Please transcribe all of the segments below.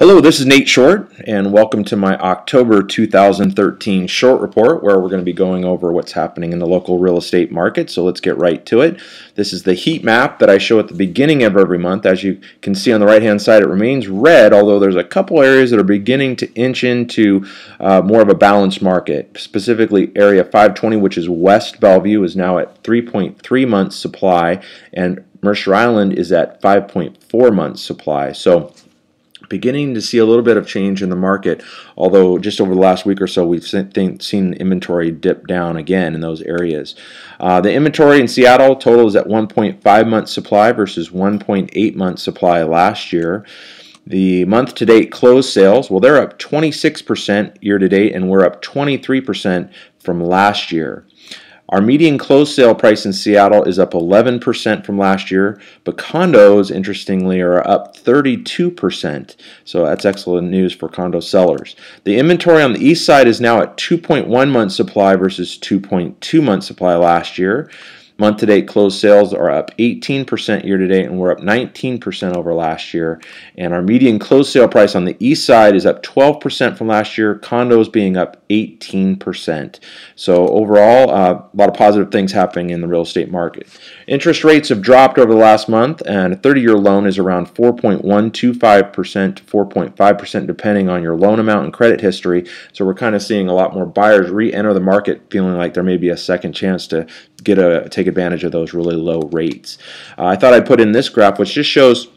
Hello, this is Nate Short, and welcome to my October 2013 short report, where we're going to be going over what's happening in the local real estate market. So let's get right to it. This is the heat map that I show at the beginning of every month. As you can see on the right-hand side, it remains red, although there's a couple areas that are beginning to inch into more of a balanced market. Specifically, Area 520, which is West Bellevue, is now at 3.3 months supply, and Mercer Island is at 5.4 months supply. So beginning to see a little bit of change in the market, although just over the last week or so we've seen inventory dip down again in those areas. The inventory in Seattle total is at 1.5 months supply versus 1.8 months supply last year. The month-to-date closed sales, well, they're up 26% year-to-date, and we're up 23% from last year. Our median closed sale price in Seattle is up 11% from last year, but condos, interestingly, are up 32%. So that's excellent news for condo sellers. The inventory on the Eastside is now at 2.1 months supply versus 2.2 months supply last year. Month-to-date closed sales are up 18% year-to-date, and we're up 19% over last year. And our median closed sale price on the east side is up 12% from last year, condos being up 18%. So overall, a lot of positive things happening in the real estate market. Interest rates have dropped over the last month, and a 30-year loan is around 4.125% to 4.5%, depending on your loan amount and credit history. So we're kind of seeing a lot more buyers re-enter the market, feeling like there may be a second chance to take advantage of those really low rates. I thought I'd put in this graph, which just shows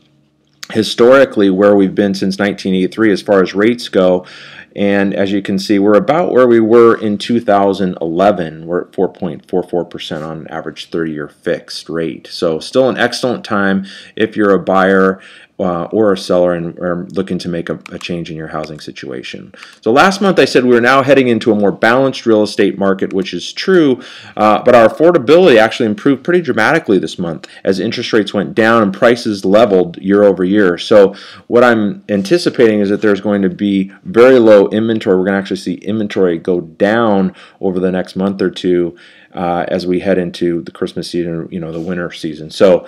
historically where we've been since 1983 as far as rates go. And as you can see, we're about where we were in 2011. We're at 4.44% on average 30-year fixed rate. So still an excellent time if you're a buyer or a seller and are looking to make a change in your housing situation. So last month I said we were now heading into a more balanced real estate market, which is true, but our affordability actually improved pretty dramatically this month as interest rates went down and prices leveled year over year. So what I'm anticipating is that there's going to be very low inventory. We're going to actually see inventory go down over the next month or two as we head into the Christmas season, the winter season. So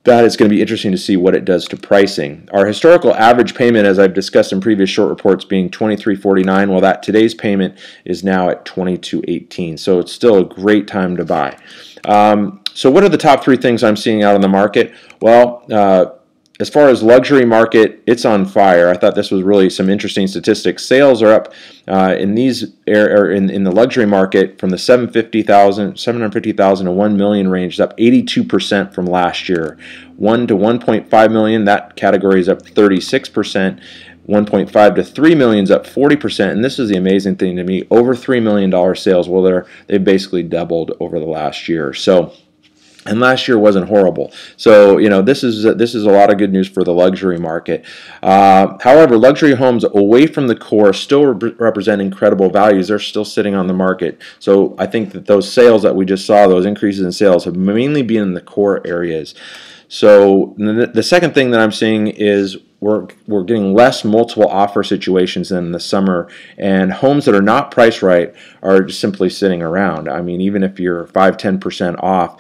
that is going to be interesting to see what it does to pricing. Our historical average payment, as I've discussed in previous short reports, being $23.49, well, that today's payment is now at $22.18. So it's still a great time to buy. So what are the top three things I'm seeing out on the market? Well, as far as luxury market, it's on fire. I thought this was really some interesting statistics. Sales are up in the luxury market from the 750,000 to 1 million range, up 82% from last year. 1 to 1.5 million, that category is up 36%. 1.5 to 3 million is up 40%, and this is the amazing thing to me. Over $3 million sales. Well, they've basically doubled over the last year. And last year wasn't horrible. So, this is a lot of good news for the luxury market. However, luxury homes away from the core still represent incredible values. They're still sitting on the market. So I think that those sales that we just saw, those increases in sales, have mainly been in the core areas. So the second thing that I'm seeing is we're getting less multiple offer situations than in the summer, and homes that are not priced right are just simply sitting around. I mean, even if you're 5-10% off,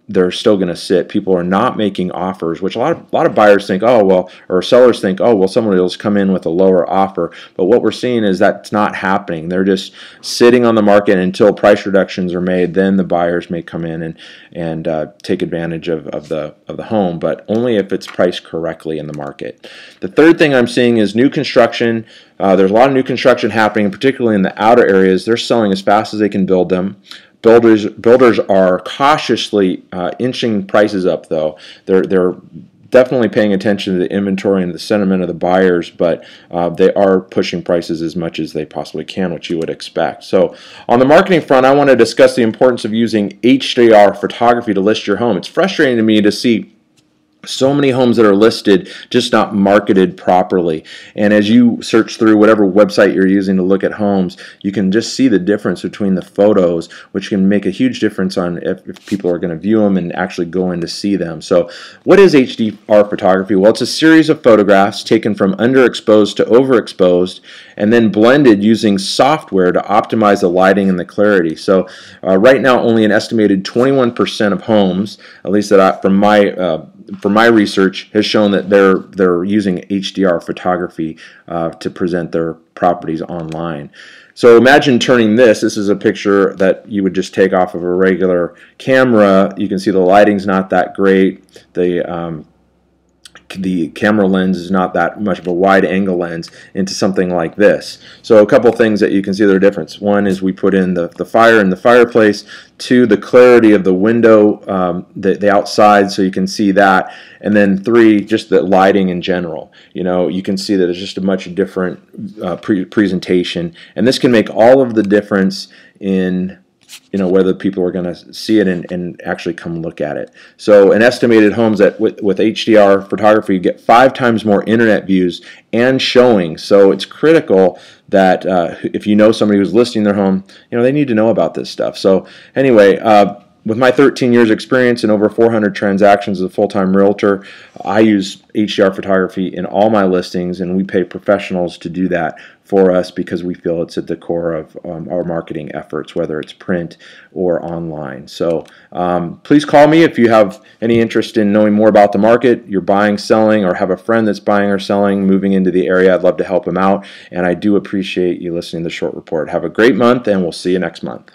they're still going to sit. People are not making offers, which a lot of buyers think, oh well, or sellers think, oh well, someone will come in with a lower offer. But what we're seeing is that's not happening. They're just sitting on the market until price reductions are made. Then the buyers may come in and take advantage of the home, but only if it's priced correctly in the market. The third thing I'm seeing is new construction. There's a lot of new construction happening, particularly in the outer areas. They're selling as fast as they can build them. Builders are cautiously inching prices up, though. They're definitely paying attention to the inventory and the sentiment of the buyers, but they are pushing prices as much as they possibly can, which you would expect. So on the marketing front, I want to discuss the importance of using HDR photography to list your home. It's frustrating to me to see so many homes that are listed just not marketed properly, and as you search through whatever website you're using to look at homes, you can just see the difference between the photos, which can make a huge difference on if people are going to view them and actually go in to see them. So what is HDR photography? Well, it's a series of photographs taken from underexposed to overexposed and then blended using software to optimize the lighting and the clarity. So right now only an estimated 21% of homes, at least from my from my research, has shown that they're using HDR photography to present their properties online. So imagine turning this is a picture that you would just take off of a regular camera. You can see the lighting's not that great. The camera lens is not that much of a wide angle lens into something like this. So a couple things that you can see that are different. One is we put in the fire in the fireplace. Two, the clarity of the window, the outside, so you can see that. And then three, just the lighting in general. You can see that it's just a much different presentation. And this can make all of the difference in whether people are going to see it and actually come look at it. So an estimated homes that with HDR photography, you get 5 times more internet views and showings. So it's critical that if you know somebody who's listing their home, they need to know about this stuff. So anyway, with my 13 years experience and over 400 transactions as a full-time realtor, I use HDR photography in all my listings, and we pay professionals to do that for us because we feel it's at the core of our marketing efforts, whether it's print or online. So please call me if you have any interest in knowing more about the market, you're buying, selling, or have a friend that's buying or selling, moving into the area. I'd love to help them out, and I do appreciate you listening to the short report. Have a great month, and we'll see you next month.